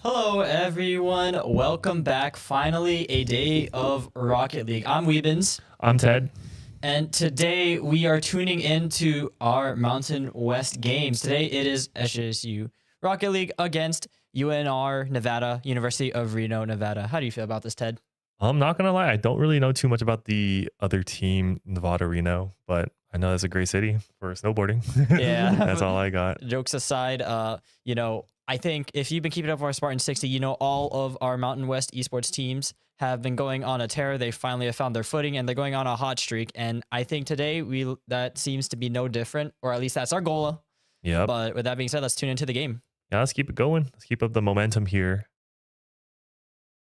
Hello everyone, welcome back. Finally a day of Rocket League. I'm Weebins. I'm Ted. And today we are tuning into our Mountain West games. Today it is SJSU Rocket League against UNR, Nevada, University of Reno, Nevada. How do you feel about this, Ted? I'm not going to lie. I don't really know too much about the other team, Nevada, Reno, but I know that's a great city for snowboarding. Yeah. That's all I got. Jokes aside, I think if you've been keeping up with our Spartan 60, all of our Mountain West esports teams have been going on a tear. They finally have found their footing and they're going on a hot streak. And I think today that seems to be no different, or at least that's our goal. Yeah. But with that being said, let's tune into the game. Yeah, let's keep it going. Let's keep up the momentum here.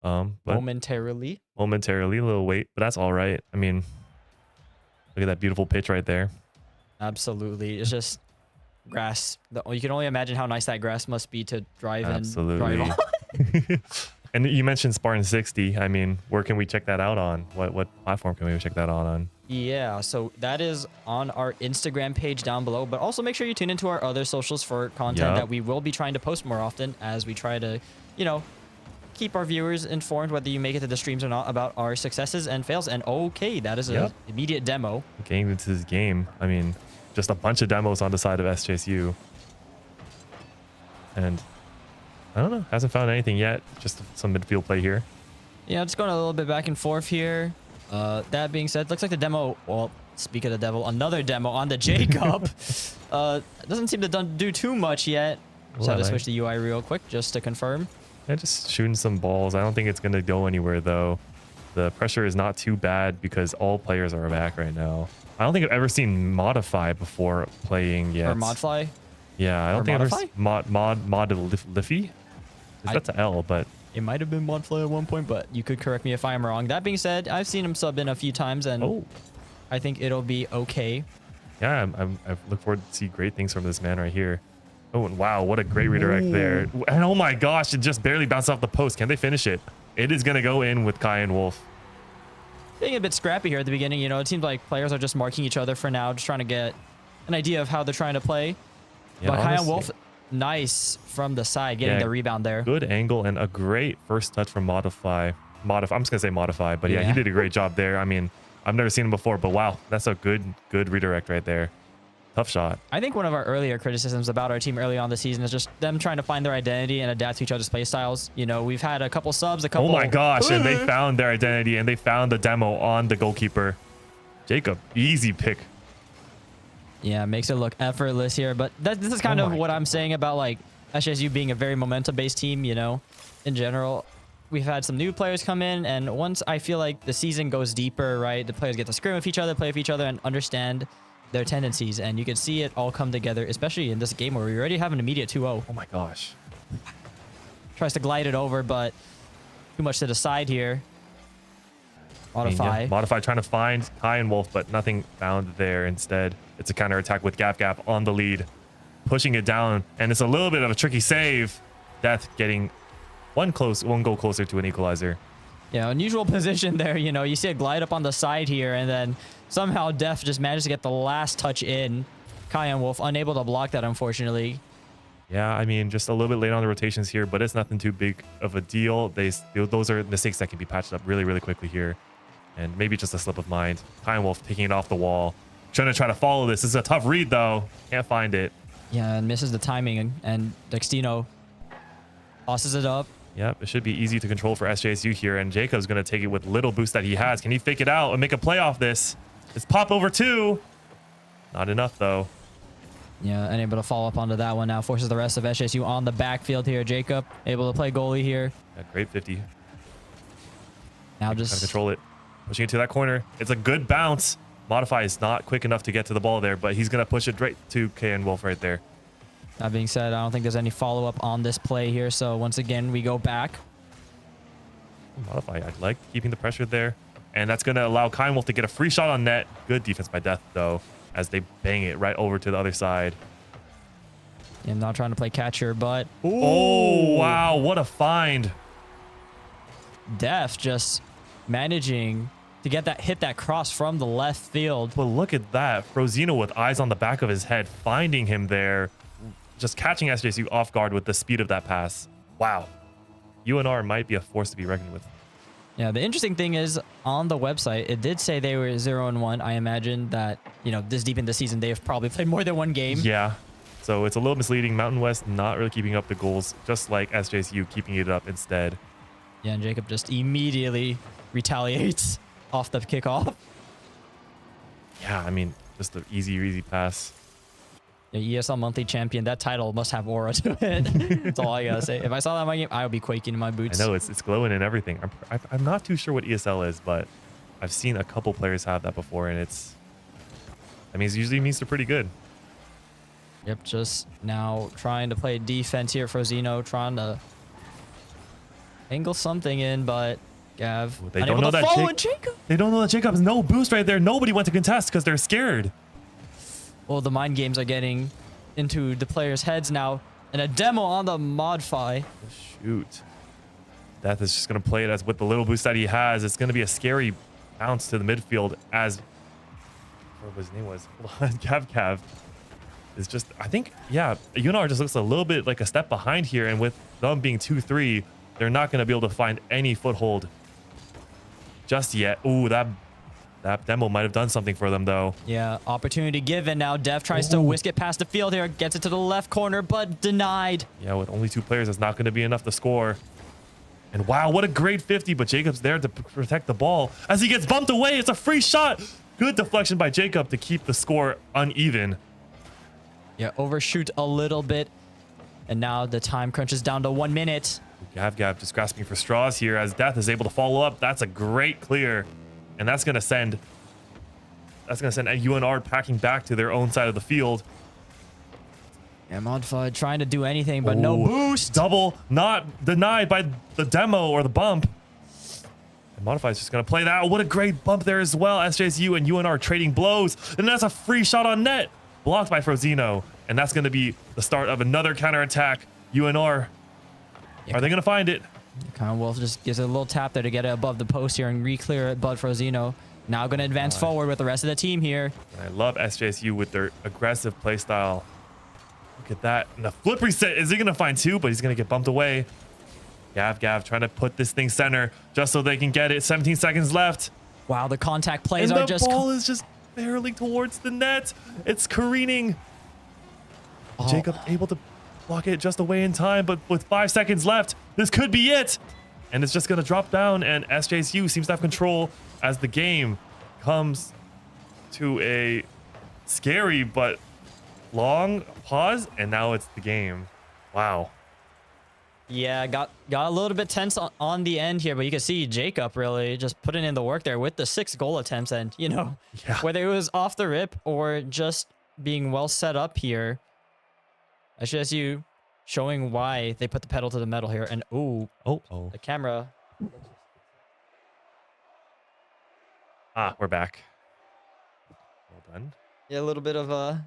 But momentarily, a little wait, but that's all right. I mean, look at that beautiful pitch right there. Absolutely. It's just grass. You can only imagine how nice that grass must be to drive Absolutely. and drive on. And you mentioned Spartan 60. I mean, where can we check that out on? What platform can we check that out on? Yeah, so that is on our Instagram page down below, but also make sure you tune into our other socials for content that we will be trying to post more often as we try to, keep our viewers informed whether you make it to the streams or not about our successes and fails. And okay, that is an immediate demo. Getting into this game. I mean, just a bunch of demos on the side of SJSU. And I don't know, hasn't found anything yet. Just some midfield play here. Yeah, just going a little bit back and forth here. That being said, looks like the demo, well, speak of the devil, another demo on the Jacob. Doesn't seem to do too much yet. Just have to switch the UI real quick just to confirm. Yeah, just shooting some balls. I don't think it's going to go anywhere, though. The pressure is not too bad because all players are back right now. I don't think I've ever seen Modify before playing yet. Or Modfly? Yeah, I don't think I've ever seen Modify? That's an L, but... It might have been Modfly at one point, but you could correct me if I'm wrong. That being said, I've seen him sub in a few times, and I think it'll be okay. Yeah, I look forward to see great things from this man right here. Oh, and wow, what a great redirect there. And oh my gosh, it just barely bounced off the post. Can they finish it? It is going to go in with Kai and Wolf. Being a bit scrappy here at the beginning, it seems like players are just marking each other for now, just trying to get an idea of how they're trying to play. Yeah, but Kai and Wolf, nice from the side, getting the rebound there. Good angle and a great first touch from Modify. I'm just going to say Modify, but yeah, he did a great job there. I mean, I've never seen him before, but wow, that's a good redirect right there. Tough shot. I think one of our earlier criticisms about our team early on the season is just them trying to find their identity and adapt to each other's play styles. We've had a couple subs, Oh my gosh, and they found their identity and they found the demo on the goalkeeper. Jacob, easy pick. Yeah, makes it look effortless here, but this is kind of what I'm saying about like SJSU being a very momentum-based team, in general. We've had some new players come in, and once I feel like the season goes deeper, right, the players get to scrim with each other, play with each other, and understand their tendencies, and you can see it all come together, especially in this game where we already have an immediate 2-0. Oh my gosh. Tries to glide it over, but too much to the side here. Modify. Modify trying to find Kai and Wolf, but nothing found there. Instead, it's a counter attack with Gap on the lead, pushing it down, and it's a little bit of a tricky save. Death getting one goal closer to an equalizer. Yeah, unusual position there. You see a glide up on the side here, and then somehow Def just managed to get the last touch in. Kai and Wolf unable to block that, unfortunately. Yeah, I mean, just a little bit late on the rotations here, but it's nothing too big of a deal. Those are mistakes that can be patched up really, really quickly here. And maybe just a slip of mind. Kai and Wolf taking it off the wall. Trying to follow this. This is a tough read, though. Can't find it. Yeah, and misses the timing, and Dextino tosses it up. Yep, it should be easy to control for SJSU here, and Jacob's going to take it with little boost that he has. Can he fake it out and make a play off this? It's pop over 2. Not enough, though. Yeah, unable to follow up onto that one now. Forces the rest of SJSU on the backfield here. Jacob able to play goalie here. Yeah, great 50. Now just trying to control it. Pushing it to that corner. It's a good bounce. Modify is not quick enough to get to the ball there, but he's going to push it right to K and Wolf right there. That being said, I don't think there's any follow-up on this play here. So once again, we go back. Modify, I like keeping the pressure there. And that's going to allow Kai and Wolf to get a free shot on net. Good defense by Death, though, as they bang it right over to the other side. I'm not trying to play catcher, but... Oh, wow. What a find. Def just managing to hit that cross from the left field. Well, look at that. Frozino with eyes on the back of his head, finding him there. Just catching SJSU off guard with the speed of that pass. Wow. UNR might be a force to be reckoned with. Yeah, the interesting thing is on the website, it did say they were 0-1. I imagine that, you know, this deep in the season, they have probably played more than one game. Yeah. So it's a little misleading. Mountain West not really keeping up the goals, just like SJSU keeping it up instead. Yeah, and Jacob just immediately retaliates off the kickoff. Yeah, I mean, just an easy pass. The ESL monthly champion, that title must have aura to it. That's all I gotta say. If I saw that in my game, I would be quaking in my boots. I know, it's glowing and everything. I'm not too sure what ESL is, but I've seen a couple players have that before, and it's... I mean, it usually means they're pretty good. Yep, just now trying to play defense here for Zeno, trying to angle something in, but Gav they don't know that Jacob. They don't know that Jacob has no boost right there. Nobody went to contest because they're scared. Well, the mind games are getting into the players' heads now. And a demo on the modify. Shoot. Death is just going to play it as with the little boost that he has. It's going to be a scary bounce to the midfield as... What his name was? Cav is just... I think, yeah, UNR just looks a little bit like a step behind here. And with them being 2-3, they're not going to be able to find any foothold just yet. Ooh, that demo might have done something for them, though. Yeah, opportunity given. Now Dev tries to whisk it past the field here. Gets it to the left corner, but denied. Yeah, with only 2 players, that's not going to be enough to score. And wow, what a great 50, but Jacob's there to protect the ball. As he gets bumped away, it's a free shot. Good deflection by Jacob to keep the score uneven. Yeah, overshoot a little bit. And now the time crunches down to 1 minute. Gav just grasping for straws here as Death is able to follow up. That's a great clear. And that's going to send a UNR packing back to their own side of the field. Yeah, Modify trying to do anything, but no boost. Double not denied by the demo or the bump. And Modify is just going to play that. What a great bump there as well. SJSU and UNR trading blows. And that's a free shot on net. Blocked by Frozino. And that's going to be the start of another counterattack. UNR, are they going to find it? Commonwealth just gives it a little tap there to get it above the post here and re-clear it. But Frozino now going to advance forward with the rest of the team here. I love SJSU with their aggressive play style. Look at that. And the flip reset. Is he going to find 2? But he's going to get bumped away. Gav trying to put this thing center just so they can get it. 17 seconds left. Wow, the contact plays and are just... the ball is just barreling towards the net. It's careening. Jacob able to block it just away in time, but with 5 seconds left, this could be it. And it's just going to drop down, and SJSU seems to have control as the game comes to a scary but long pause, and now it's the game. Wow. Yeah, got a little bit tense on the end here, but you can see Jacob really just putting in the work there with the 6 goal attempts, and, you know, whether it was off the rip or just being well set up here, SJSU showing why they put the pedal to the metal here. And the camera. We're back. Well done. Yeah, a little bit of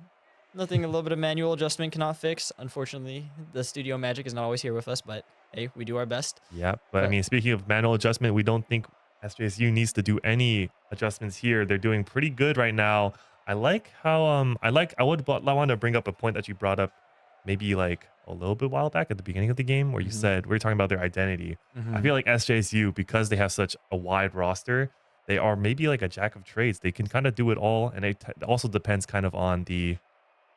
nothing a little bit of manual adjustment cannot fix. Unfortunately, the studio magic is not always here with us, but hey, we do our best. Yeah, but I mean, speaking of manual adjustment, we don't think SJSU needs to do any adjustments here. They're doing pretty good right now. I like how I want to bring up a point that you brought up maybe like a little bit while back at the beginning of the game where you said we were talking about their identity. I feel like SJSU, because they have such a wide roster, they are maybe like a jack of trades. They can kind of do it all, and it also depends kind of on the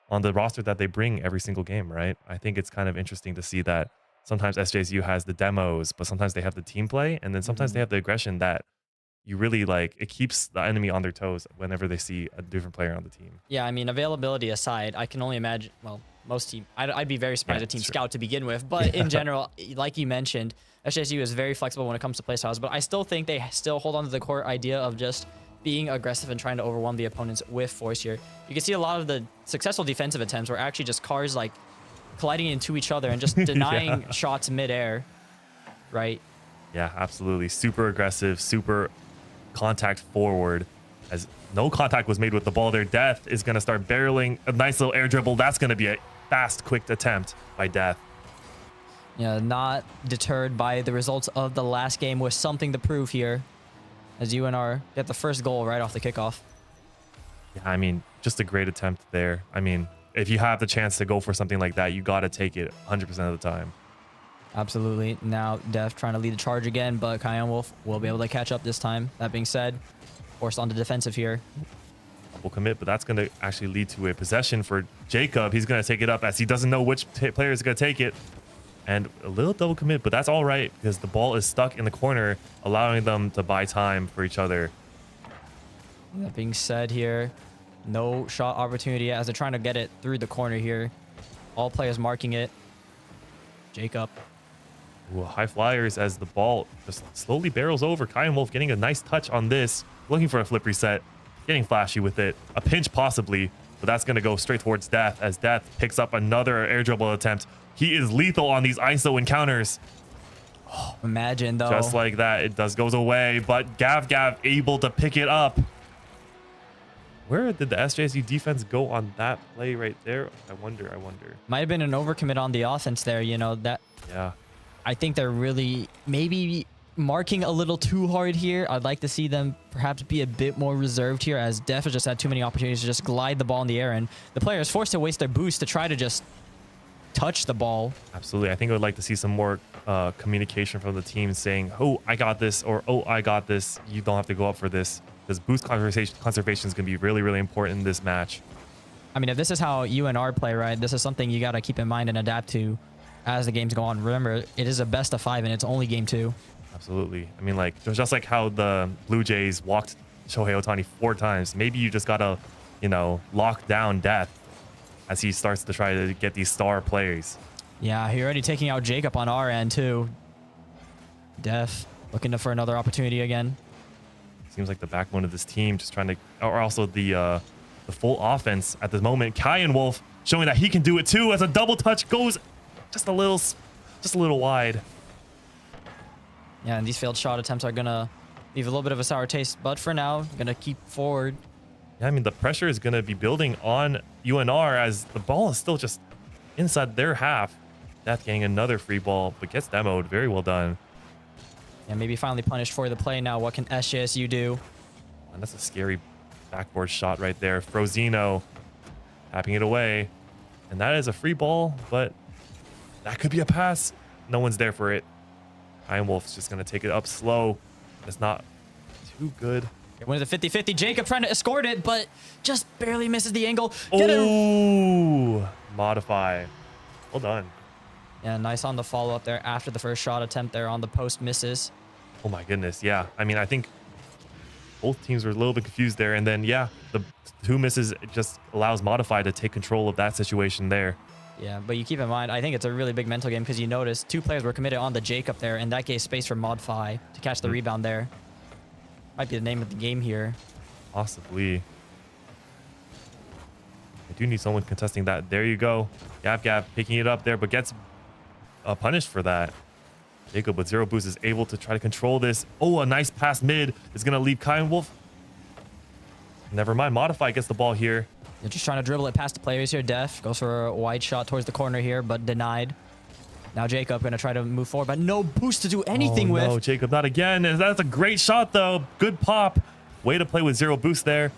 roster that they bring every single game, right? I think it's kind of interesting to see that sometimes SJSU has the demos, but sometimes they have the team play, and then sometimes they have the aggression that you really like. It keeps the enemy on their toes whenever they see a different player on the team. Yeah, I mean, availability aside, I can only imagine, well, most team, I'd be very surprised at Team Scout to begin with, but in general, like you mentioned, SJSU is very flexible when it comes to playstyles, but I still think they still hold on to the core idea of just being aggressive and trying to overwhelm the opponents with force here. You can see a lot of the successful defensive attempts were actually just cars like colliding into each other and just denying shots midair, right? Yeah, absolutely. Super aggressive, super contact forward. As no contact was made with the ball there, Death is going to start barreling a nice little air dribble. That's going to be a fast, quick attempt by Death. Yeah, not deterred by the results of the last game with something to prove here as UNR get the first goal right off the kickoff. Yeah, I mean, just a great attempt there. I mean, if you have the chance to go for something like that, you got to take it 100% of the time. Absolutely. Now Def trying to lead the charge again, but Kion Wolf will be able to catch up this time. That being said, forced on the defensive here. Double commit, but that's going to actually lead to a possession for Jacob. He's going to take it up as he doesn't know which player is going to take it. And a little double commit, but that's all right because the ball is stuck in the corner, allowing them to buy time for each other. That being said here, no shot opportunity as they're trying to get it through the corner here. All players marking it. Jacob. Ooh, high flyers as the ball just slowly barrels over. Kion Wolf getting a nice touch on this, looking for a flip reset, getting flashy with it. A pinch possibly, but that's going to go straight towards Death as Death picks up another air dribble attempt. He is lethal on these ISO encounters. Oh, imagine though. Just like that, it goes away, but Gav able to pick it up. Where did the SJSU defense go on that play right there? I wonder. Might have been an overcommit on the offense there, you know, that. Yeah. I think they're really maybe marking a little too hard here. I'd like to see them perhaps be a bit more reserved here as Def has just had too many opportunities to just glide the ball in the air, and the player is forced to waste their boost to try to just touch the ball. Absolutely. I think I would like to see some more communication from the team saying, oh, I got this, or oh, I got this. You don't have to go up for this. Because boost conservation is going to be really, really important in this match. I mean, if this is how UNR play, right, this is something you got to keep in mind and adapt to as the games go on. Remember, it is a best of 5 and it's only game 2. Absolutely. I mean, like, just like how the Blue Jays walked Shohei Ohtani 4 times, maybe you just got to, you know, lock down Death as he starts to try to get these star plays. Yeah, he already taking out Jacob on our end, too. Def looking for another opportunity again. Seems like the backbone of this team just trying to, or also the full offense at the moment. Kion Wolf showing that he can do it too as a double touch goes just a little wide. Yeah, and these failed shot attempts are gonna leave a little bit of a sour taste, but for now, gonna keep forward. Yeah, I mean, the pressure is gonna be building on UNR as the ball is still just inside their half. Death getting another free ball, but gets demoed. Very well done. And maybe finally punished for the play now. What can SJSU do? And that's a scary backboard shot right there. Frozino tapping it away. And that is a free ball, but that could be a pass. No one's there for it. Kion Wolf's just going to take it up slow. It's not too good. It went to the 50-50. Jacob trying to escort it, but just barely misses the angle. Oh, modify. Well done. Yeah, nice on the follow-up there after the first shot attempt there on the post misses. Oh my goodness, yeah. I mean, I think both teams were a little bit confused there. And then, yeah, the 2 misses just allows Modify to take control of that situation there. Yeah, but you keep in mind, I think it's a really big mental game because you notice 2 players were committed on the Jacob there, and that gave space for Modify to catch the rebound there. Might be the name of the game here. Possibly. I do need someone contesting that. There you go. Gav picking it up there, but gets punished for that. Jacob with 0 boost is able to try to control this. Oh, a nice pass mid is going to leave Kion Wolf. Never mind. Modify gets the ball here. They're just trying to dribble it past the players here. Def goes for a wide shot towards the corner here, but denied. Now Jacob going to try to move forward, but no boost to do anything with. No, Jacob, not again. And that's a great shot, though. Good pop. Way to play with 0 boost there.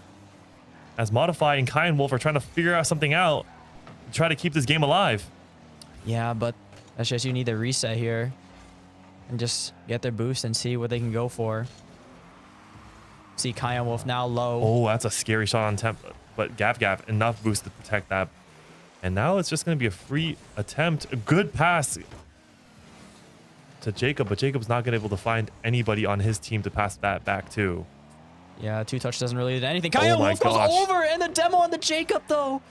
As Modify and Kion Wolf are trying to figure out something out to try to keep this game alive. Yeah, but that's just you need a reset here and just get their boost and see what they can go for. See Kion Wolf now low. Oh, that's a scary shot on temp, but Gav enough boost to protect that. And now it's just going to be a free attempt. A good pass to Jacob, but Jacob's not going to be able to find anybody on his team to pass that back to. Yeah, 2 touch doesn't really do anything. Kion Wolf goes over, and the demo on the Jacob, though.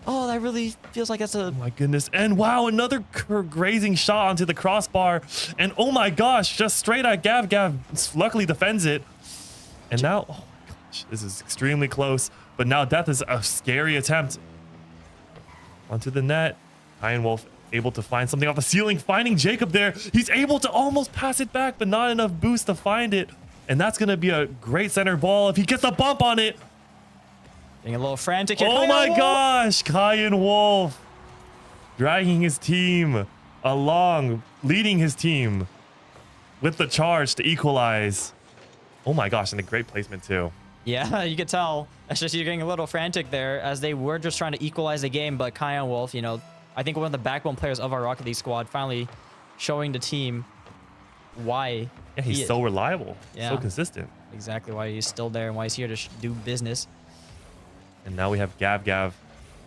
Oh, that really feels like that's a... Oh, my goodness. And wow, another grazing shot onto the crossbar. And oh, my gosh, just straight at Gav. Luckily defends it. And now, oh, my gosh, this is extremely close. But now Death is a scary attempt. Onto the net. Kion Wolf able to find something off the ceiling, finding Jacob there. He's able to almost pass it back, but not enough boost to find it. And that's going to be a great center ball if he gets a bump on it. Being a little frantic here. Oh my gosh, Kion Wolf dragging his team along, leading his team with the charge to equalize. Oh my gosh, and a great placement too. Yeah, you could tell. That's just you're getting a little frantic there as they were just trying to equalize the game, but Kion Wolf, you know, I think one of the backbone players of our Rocket League squad finally showing the team why. Yeah, he's so reliable, Yeah. so consistent. Exactly why he's still there and why he's here to do business. And now we have Gav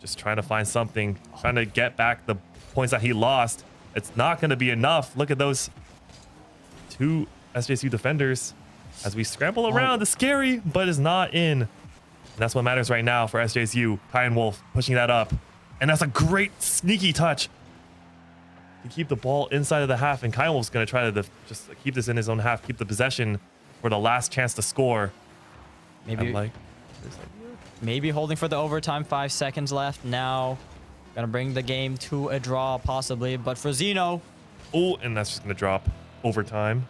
just trying to find something, trying to get back the points that he lost. It's not going to be enough. Look at those 2 SJSU defenders as we scramble around. It's scary, but it's not in. And that's what matters right now for SJSU. Kyan Wolf pushing that up. And that's a great sneaky touch to keep the ball inside of the half. And Kyan Wolf's going to try to just keep this in his own half, keep the possession for the last chance to score. Maybe holding for the overtime. 5 seconds left. Now, gonna bring the game to a draw, possibly. But for Zeno. Oh, and that's just gonna drop overtime.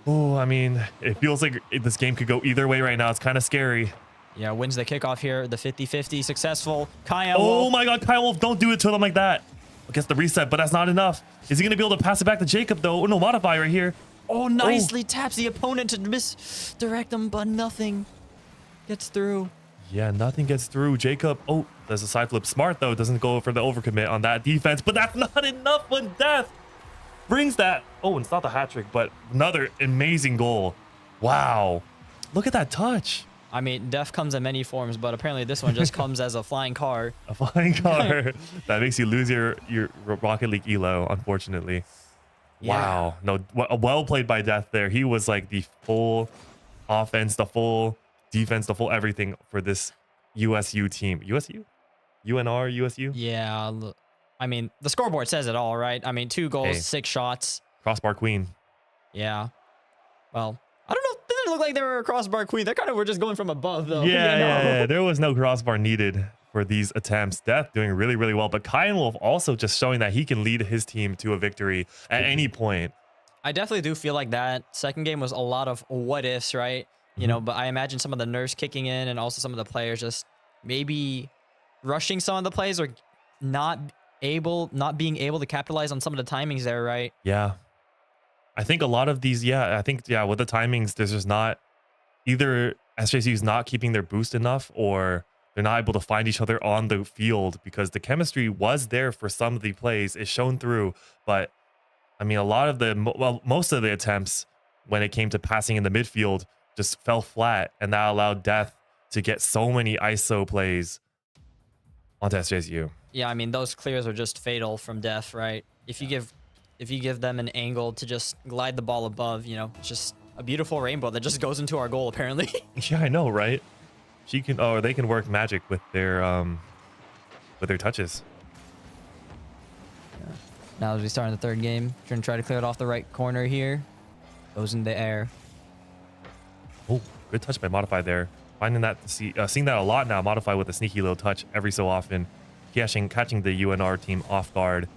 Oh, I mean, it feels like this game could go either way right now. It's kind of scary. Yeah, wins the kickoff here. The 50-50 successful. Kyan Oh Wolf. my God, Kyan Wolf, don't do it to them like that. Gets the reset, but that's not enough. Is he gonna be able to pass it back to Jacob though? Oh no, modify right here. Oh, nicely taps the opponent to misdirect him, but nothing gets through. Yeah, nothing gets through. Jacob, oh, there's a side flip. Smart though, doesn't go for the overcommit on that defense, but that's not enough when Death brings that. Oh, and it's not the hat trick, but another amazing goal. Wow. Look at that touch. I mean, Death comes in many forms, but apparently this one just comes as a flying car. A flying car. That makes you lose your Rocket League elo, unfortunately. Yeah. Wow. No, well played by Death there. He was like the full offense, the full defense, the full everything for this USU team. USU? UNR, USU? Yeah. I mean, the scoreboard says it all, right? I mean, 2 goals, 6 shots. Crossbar queen. Yeah. Well, I don't know. They didn't look like they were a crossbar queen. They kind of were just going from above, though. Yeah. There was no crossbar needed for these attempts. Death doing really, really well. But Kyan Wolf also just showing that he can lead his team to a victory at any point. I definitely do feel like that second game was a lot of what ifs, right? You know, but I imagine some of the nerves kicking in and also some of the players just maybe rushing some of the plays or not being able to capitalize on some of the timings there, right? Yeah. I think a lot of these, with the timings, there's just not either SJSU is not keeping their boost enough or they're not able to find each other on the field because the chemistry was there for some of the plays. It's shown through, but I mean, a lot of most of the attempts when it came to passing in the midfield just fell flat, and that allowed Death to get so many ISO plays onto SJSU. Yeah, I mean, those clears are just fatal from Death, right? If you give them an angle to just glide the ball above, it's just a beautiful rainbow that just goes into our goal, apparently. Yeah, I know, right? They can work magic with their touches. Yeah. Now as we start in the third game, we're gonna try to clear it off the right corner here. Goes in the air. Oh, good touch by Modify there. Finding that seeing that a lot now. Modify with a sneaky little touch every so often, catching the UNR team off guard.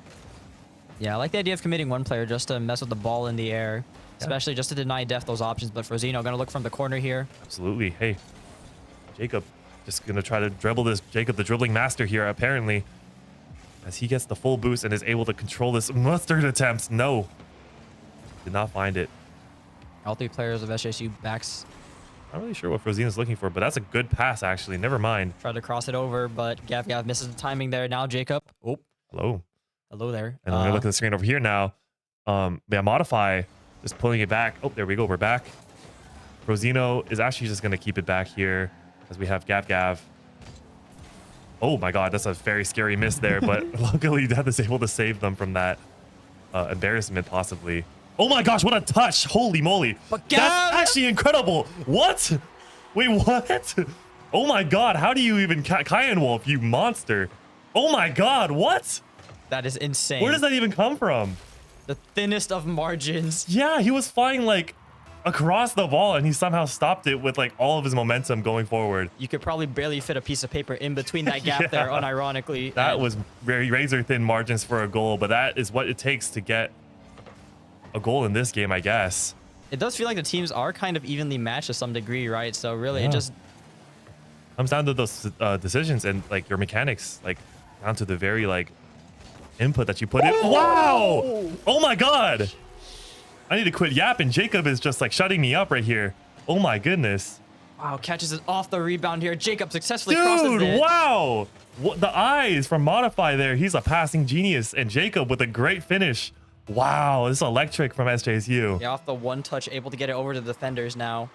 Yeah, I like the idea of committing one player just to mess with the ball in the air, especially just to deny Death those options. But for Zeno, gonna look from the corner here. Absolutely. Hey, Jacob just gonna try to dribble this. Jacob, the dribbling master here, apparently, as he gets the full boost and is able to control this mustard attempts. No, did not find it. All 3 players of SJSU backs. Not really sure what Frozina's looking for, but that's a good pass, actually. Never mind. Tried to cross it over, but Gav misses the timing there. Now Jacob. Oh, hello there. And I'm gonna look at the screen over here now. Modify just pulling it back. Oh, there we go. We're back. Frozino is actually just gonna keep it back here as we have Gav. Oh my God, that's a very scary miss there, but luckily Death is able to save them from that embarrassment, possibly. Oh my gosh, what a touch! Holy moly! But that's actually incredible. What? Wait, what? Oh my God! How do you even Kyan Wolf, you monster? Oh my God! What? That is insane. Where does that even come from? The thinnest of margins. Yeah, he was flying like across the ball, and he somehow stopped it with like all of his momentum going forward. You could probably barely fit a piece of paper in between that gap there, unironically. That was very razor thin margins for a goal, but that is what it takes to get a goal in this game, I guess. It does feel like the teams are kind of evenly matched to some degree, right? So really, it just comes down to those decisions and like your mechanics, like down to the very like input that you put in. Wow! Oh my God! I need to quit yapping. Jacob is just like shutting me up right here. Oh my goodness. Wow, catches it off the rebound here. Jacob successfully crosses it. Dude, wow. What, the eyes from Modify there. He's a passing genius. And Jacob with a great finish. Wow, this is electric from SJSU. Yeah, off the one touch, able to get it over to the defenders now.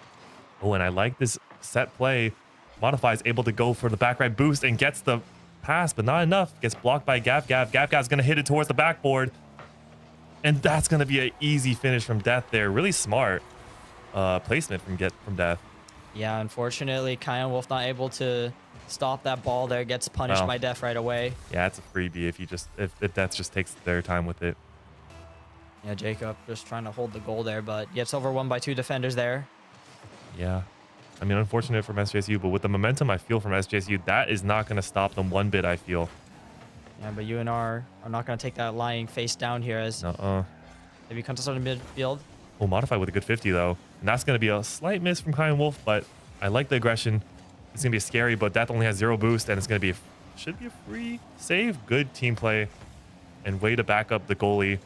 Oh, and I like this set play. Modify is able to go for the back right boost and gets the pass, but not enough. Gets blocked by Gav. Gav's going to hit it towards the backboard. And that's going to be an easy finish from Death there. Really smart placement from Death. Yeah, unfortunately, Kyan Wolf not able to stop that ball there. Gets punished by Death right away. Yeah, it's a freebie if Death just takes their time with it. Yeah, Jacob just trying to hold the goal there, but gets overwhelmed by 2 defenders there. Yeah. I mean, unfortunate from SJSU, but with the momentum I feel from SJSU, that is not going to stop them one bit, I feel. Yeah, but UNR are not going to take that lying face down here as maybe comes on the midfield. Oh, Modify with a good 50, though. And that's going to be a slight miss from Kyan Wolf, but I like the aggression. It's going to be scary, but Death only has 0 boost, and it's going to be should be a free save. Good team play and way to back up the goalie.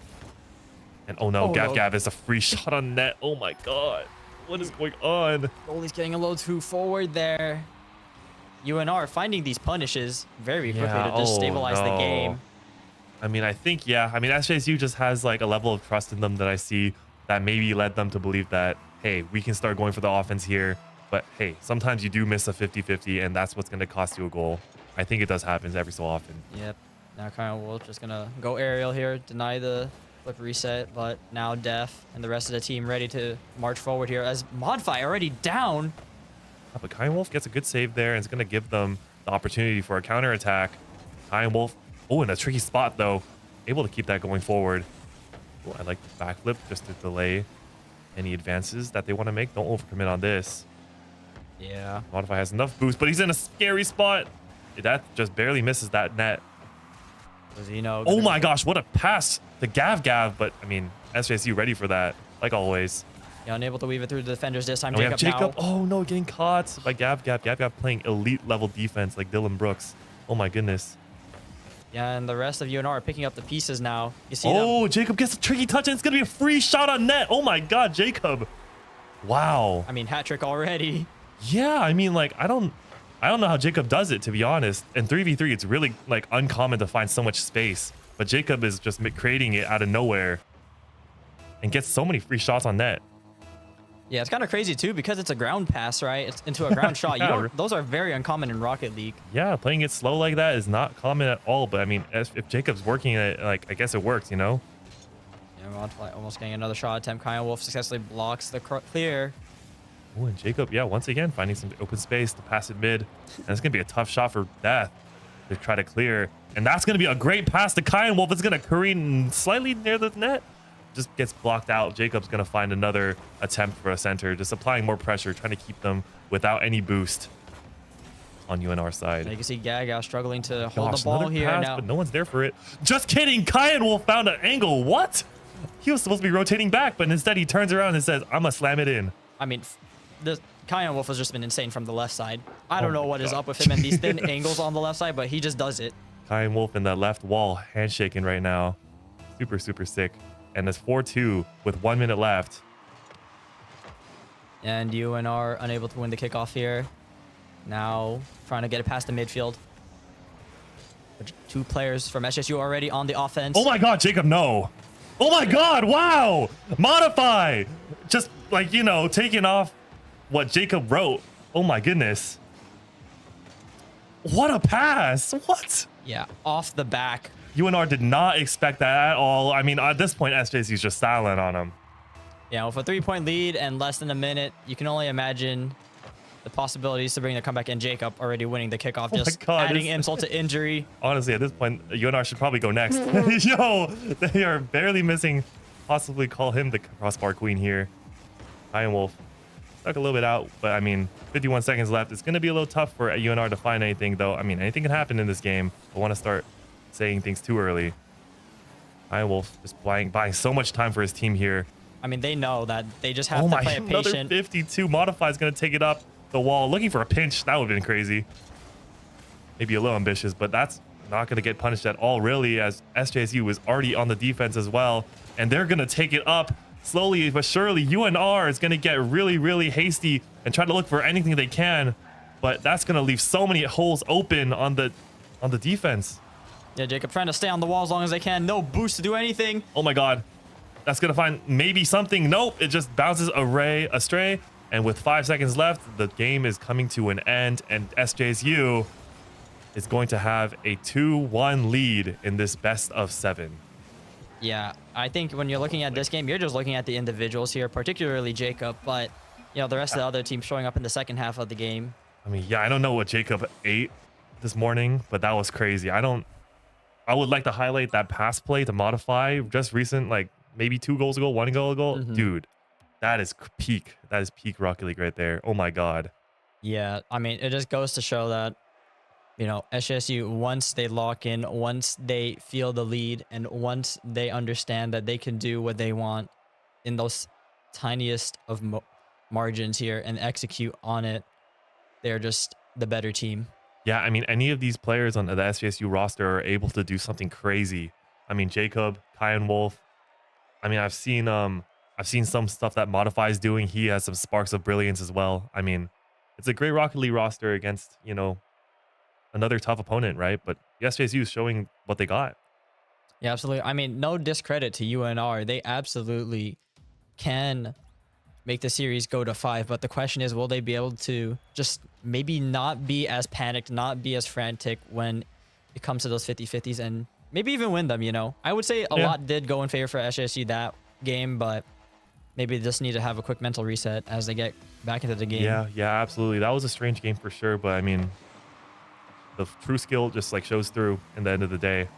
And oh no, Gav is a free shot on net. Oh my god. What is going on? Goalie's getting a little too forward there. UNR finding these punishes very quickly to just stabilize the game. I mean, I think, I mean, SJSU just has like a level of trust in them that I see that maybe led them to believe that, hey, we can start going for the offense here. But hey, sometimes you do miss a 50-50 and that's what's going to cost you a goal. I think it does happen every so often. Yep. Now Kyle Wolf just going to go aerial here, deny the flip reset, but now Def and the rest of the team ready to march forward here as Modify already down. But Kyan Wolf gets a good save there and it's going to give them the opportunity for a counterattack. Kyan Wolf, in a tricky spot though, able to keep that going forward. Oh, I like the backflip just to delay any advances that they want to make. Don't overcommit on this. Yeah. Modify has enough boost, but he's in a scary spot. That just barely misses that net. Oh my gosh, what a pass to Gav. But I mean, SJSU ready for that, like always. Yeah, unable to weave it through the defenders this time. Jacob. Oh no, getting caught by Gav. Gav playing elite level defense like Dylan Brooks. Oh my goodness. Yeah, and the rest of UNR are picking up the pieces now. You see them? Jacob gets a tricky touch and it's gonna be a free shot on net. Oh my god, Jacob. Wow. I mean, hat trick already. Yeah, I mean, like, I don't know how Jacob does it, to be honest. In 3v3, it's really like uncommon to find so much space, but Jacob is just creating it out of nowhere and gets so many free shots on net. Yeah, it's kind of crazy too because it's a ground pass, right? It's into a ground shot. Those are very uncommon in Rocket League. Yeah, playing it slow like that is not common at all. But I mean, if Jacob's working it, like, I guess it works, you know? Yeah, Modify almost getting another shot attempt. Kyle Wolf successfully blocks the clear. Oh, and Jacob, once again, finding some open space to pass it mid. And it's going to be a tough shot for Death to try to clear. And that's going to be a great pass to Kyan Wolf. It's going to careen slightly near the net. Just gets blocked out. Jacob's going to find another attempt for a center, just applying more pressure, trying to keep them without any boost on UNR side. You can see Gaga struggling to hold the ball here pass, now. But no one's there for it. Just kidding. Kyan Wolf found an angle. What? He was supposed to be rotating back, but instead he turns around and says, I'm going to slam it in. I mean, the Kyan Wolf has just been insane from the left side. I don't know what is up with him and these thin angles on the left side, but he just does it. Kyan Wolf in that left wall, handshaking right now. Super, super sick. And it's 4-2 with 1 minute left. And UNR unable to win the kickoff here. Now trying to get it past the midfield. 2 players from SJSU already on the offense. Oh my god, Jacob, no. Oh my god, wow. Modify. Just like, you know, taking off what Jacob wrote. Oh my goodness. What a pass. What? Yeah, off the back. UNR did not expect that at all. I mean, at this point, SJSU's just silent on him. Yeah, with a 3-point lead and less than a minute, you can only imagine the possibilities to bring the comeback. And Jacob already winning the kickoff, just adding insult to injury. Honestly, at this point, UNR should probably go next. Yo, they are barely missing. Possibly call him the crossbar queen here. Kyan Wolf stuck a little bit out, but I mean, 51 seconds left. It's going to be a little tough for UNR to find anything, though. I mean, anything can happen in this game. I want to start saying things too early. Kyan Wolf just buying so much time for his team here. I mean, they know that they just have to play it patient. Another 52. Modify is going to take it up the wall, looking for a pinch. That would have been crazy. Maybe a little ambitious, but that's not going to get punished at all, really, as SJSU was already on the defense as well. And they're going to take it up. slowly but surely, UNR is going to get really, really hasty and try to look for anything they can. But that's going to leave so many holes open on the defense. Yeah, Jacob trying to stay on the wall as long as they can. No boost to do anything. Oh my God. That's going to find maybe something. Nope. It just bounces astray. And with 5 seconds left, the game is coming to an end. And SJSU is going to have a 2-1 lead in this best of 7. Yeah, I think when you're looking at this game, you're just looking at the individuals here, particularly Jacob. But, you know, the rest of the other teams showing up in the second half of the game. I mean, yeah, I don't know what Jacob ate this morning, but that was crazy. I would like to highlight that pass play to modify just recent, like maybe 2 goals ago, 1 goal ago. Dude, that is peak. That is peak Rocket League right there. Oh my God. Yeah, I mean, it just goes to show that, you know, SJSU, once they lock in, once they feel the lead, and once they understand that they can do what they want in those tiniest of margins here and execute on it, they're just the better team. Yeah, I mean, any of these players on the SJSU roster are able to do something crazy. I mean, Jacob, Kyan Wolf. I mean, I've seen some stuff that Modify's doing. He has some sparks of brilliance as well. I mean, it's a great Rocket League roster against, you know, another tough opponent, right? But the SJSU is showing what they got. Yeah, absolutely. I mean, no discredit to UNR. They absolutely can make the series go to 5, but the question is, will they be able to just maybe not be as panicked, not be as frantic when it comes to those 50-50s, and maybe even win them, you know? I would say a lot did go in favor for SJSU that game, but maybe they just need to have a quick mental reset as they get back into the game. Yeah, absolutely. That was a strange game for sure, but I mean, the true skill just like shows through in the end of the day.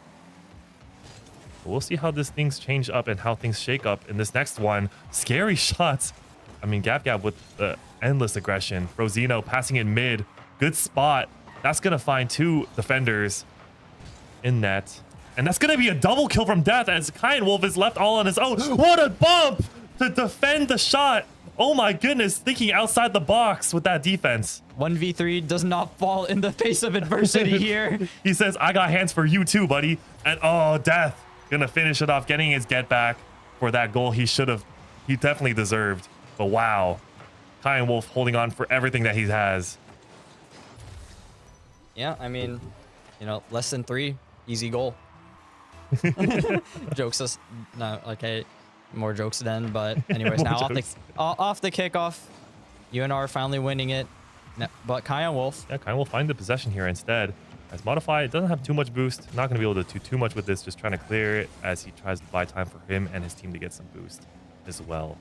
But we'll see how this things change up and how things shake up in this next one. Scary shots. I mean, Gab with the endless aggression. Frozino passing it mid. Good spot. That's going to find 2 defenders in net. And that's going to be a double kill from Death as Kyan Wolf is left all on his own. What a bump to defend the shot. Oh my goodness, thinking outside the box with that defense. 1v3 does not fall in the face of adversity here. He says, I got hands for you too, buddy. And oh, Death gonna finish it off, getting his get back for that goal he definitely deserved. But wow, Kyan Wolf holding on for everything that he has. Yeah, I mean, you know, less than 3, easy goal. Jokes us, no, okay, more jokes then. But anyways, now off the kickoff, UNR finally winning it. But Kyan Wolf. Yeah, Kyan will find the possession here instead. As Modify, it doesn't have too much boost. Not going to be able to do too much with this. Just trying to clear it as he tries to buy time for him and his team to get some boost as well.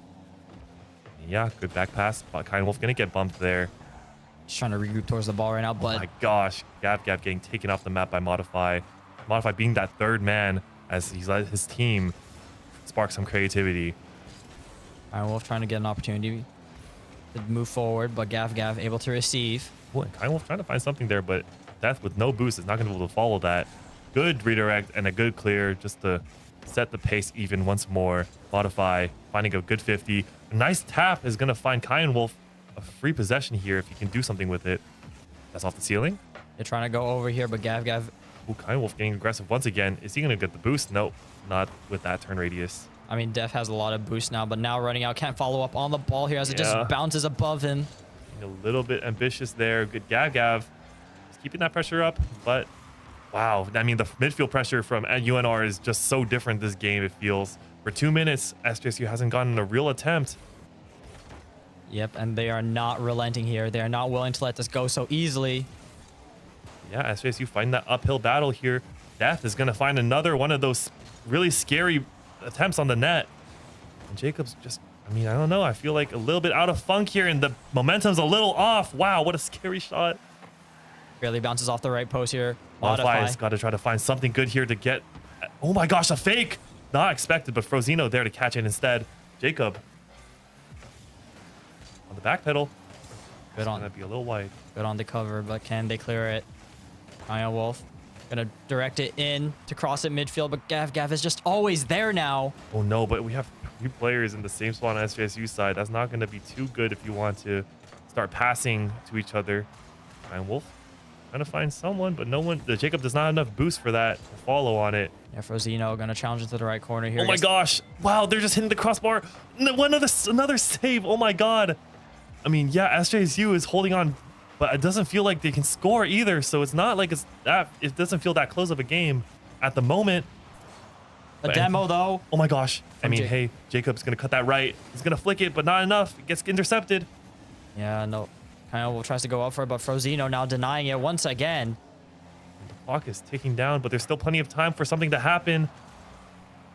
And yeah, good back pass. But Kyan Wolf going to get bumped there. Just trying to regroup towards the ball right now. But oh my gosh, Gab getting taken off the map by Modify. Modify being that 3rd man as he's let his team spark some creativity. Kyan Wolf trying to get an opportunity to move forward, but Gav able to receive. Oh, and Kyan Wolf trying to find something there, but Death with no boost is not going to be able to follow that. Good redirect and a good clear just to set the pace even once more. Modify finding a good 50. A nice tap is going to find Kyan Wolf a free possession here if he can do something with it. That's off the ceiling. They're trying to go over here, but Gav. Ooh, Kyan Wolf getting aggressive once again. Is he going to get the boost? Nope, not with that turn radius. I mean, Def has a lot of boost now, but now running out, can't follow up on the ball here as it just bounces above him. A little bit ambitious there. Good Gav. He's keeping that pressure up, but wow. I mean, the midfield pressure from UNR is just so different this game, it feels. For 2 minutes, SJSU hasn't gotten a real attempt. Yep, and they are not relenting here. They are not willing to let this go so easily. Yeah, SJSU fighting that uphill battle here. Death is going to find another one of those really scary attempts on the net. And Jacob's just, I mean, I don't know. I feel like a little bit out of funk here and the momentum's a little off. Wow, what a scary shot. Barely bounces off the right post here. Modify's got to try to find something good here to get. Oh my gosh, a fake. Not expected, but Frozino there to catch it instead. Jacob on the back pedal. Good on. Gonna be a little wide. Good on the cover, but can they clear it? Kyan Wolf gonna direct it in to cross it midfield, but Gav is just always there now. Oh no, but we have 3 players in the same spot on SJSU side. That's not gonna be too good if you want to start passing to each other. Kyan Wolf trying to find someone, but no one. The Jacob does not have enough boost for that to follow on it. Yeah, Frozino gonna challenge into the right corner here. Oh my gosh! Wow, they're just hitting the crossbar. Another save. Oh my god. I mean, yeah, SJSU is holding on, but it doesn't feel like they can score either. So it's not like it doesn't feel that close of a game at the moment. A demo though. Oh my gosh. I mean, hey, Jacob's gonna cut that right. He's gonna flick it, but not enough. It gets intercepted. Yeah, no. Kyle tries to go up for it, but Frozino now denying it once again. The clock is ticking down, but there's still plenty of time for something to happen.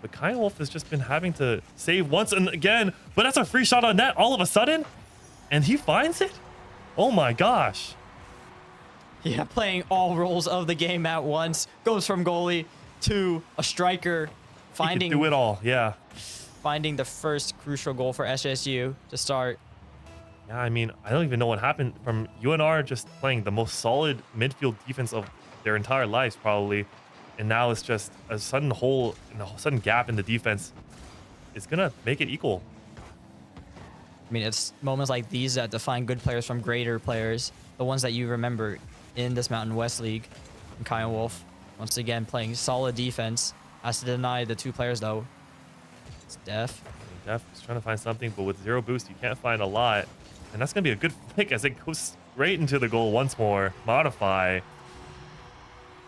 But Kyle Wolf has just been having to save once and again, but that's a free shot on net all of a sudden, and he finds it. Oh my gosh. Yeah, playing all roles of the game at once. Goes from goalie to a striker. He can do it all, yeah. Finding the first crucial goal for SJSU to start. Yeah, I mean, I don't even know what happened from UNR just playing the most solid midfield defense of their entire lives, probably. And now it's just a sudden hole and a sudden gap in the defense. It's going to make it equal. I mean, it's moments like these that define good players from greater players. The ones that you remember in this Mountain West League. And Kyle Wolf, once again, playing solid defense. Has to deny the two players, though. It's Def. Def is trying to find something, but with 0 boost, you can't find a lot. And that's going to be a good flick as it goes straight into the goal once more. Modify.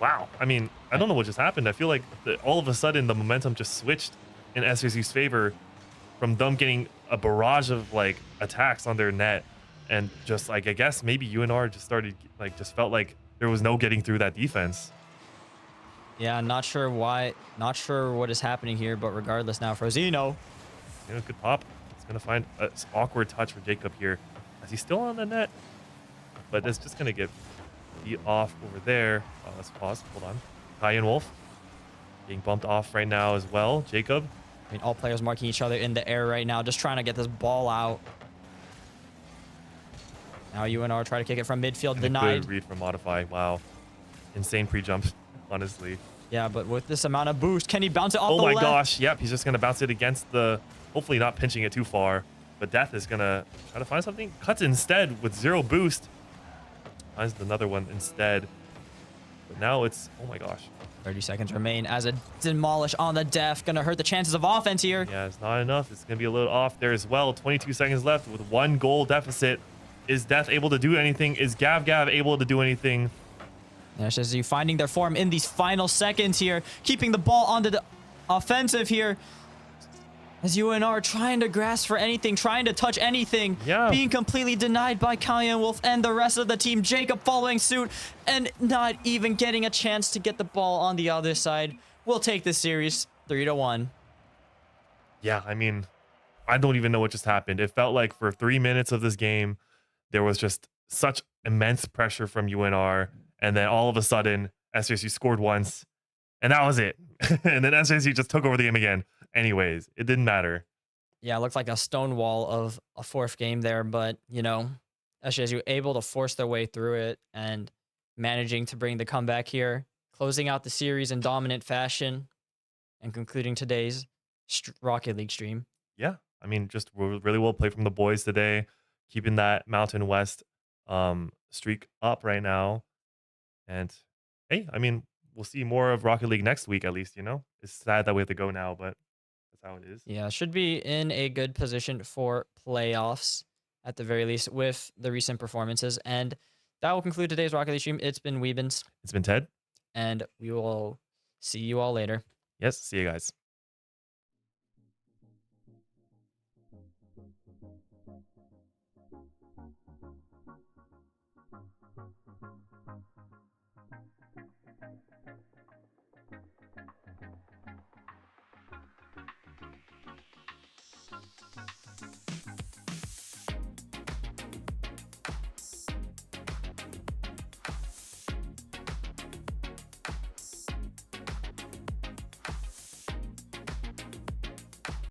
Wow. I mean, I don't know what just happened. I feel like all of a sudden the momentum just switched in SJSU's favor from them getting a barrage of like attacks on their net. And just like, I guess maybe UNR just started like, just felt like there was no getting through that defense. Yeah, not sure why. Not sure what is happening here, but regardless now, Frozino. Yeah, good pop. He's going to find an awkward touch for Jacob here. Is he still on the net? But it's just going to get beat off over there. Oh, let's pause. Hold on. Kai and Wolf being bumped off right now as well. Jacob. I mean, all players marking each other in the air right now, just trying to get this ball out. Now UNR try to kick it from midfield, and denied. Good read from Modify. Wow. Insane pre-jump, honestly. Yeah, but with this amount of boost, can he bounce it off the left? left? Oh my gosh. Yep, he's just going to bounce it against the... Hopefully not pinching it too far. But Death is going to try to find something. Cuts instead with 0 boost. Finds another one instead. But now it's... Oh my gosh. 30 seconds remain as a demolish on the Def. Gonna hurt the chances of offense here. Yeah, it's not enough. It's going to be a little off there as well. 22 seconds left with 1 goal deficit. Is Death able to do anything? Is Gav able to do anything? SJSU finding their form in these final seconds here. Keeping the ball on the offensive here. As UNR trying to grasp for anything, trying to touch anything. Yeah. Being completely denied by Kalian Wolf and the rest of the team. Jacob following suit and not even getting a chance to get the ball on the other side. We'll take this series 3-1. Yeah, I mean, I don't even know what just happened. It felt like for 3 minutes of this game, there was just such immense pressure from UNR. And then all of a sudden, SJSU scored once. And that was it. And then SJSU just took over the game again. Anyways, it didn't matter. Yeah, it looked like a stone wall of a 4th game there, but, you know, SJSU able to force their way through it and managing to bring the comeback here, closing out the series in dominant fashion and concluding today's Rocket League stream. Yeah, I mean, just really well played from the boys today, keeping that Mountain West streak up right now. And hey, I mean, we'll see more of Rocket League next week, at least, you know? It's sad that we have to go now, but that's how it is. Yeah, should be in a good position for playoffs, at the very least, with the recent performances. And that will conclude today's Rocket League stream. It's been Weebins. It's been Ted. And we will see you all later. Yes, see you guys.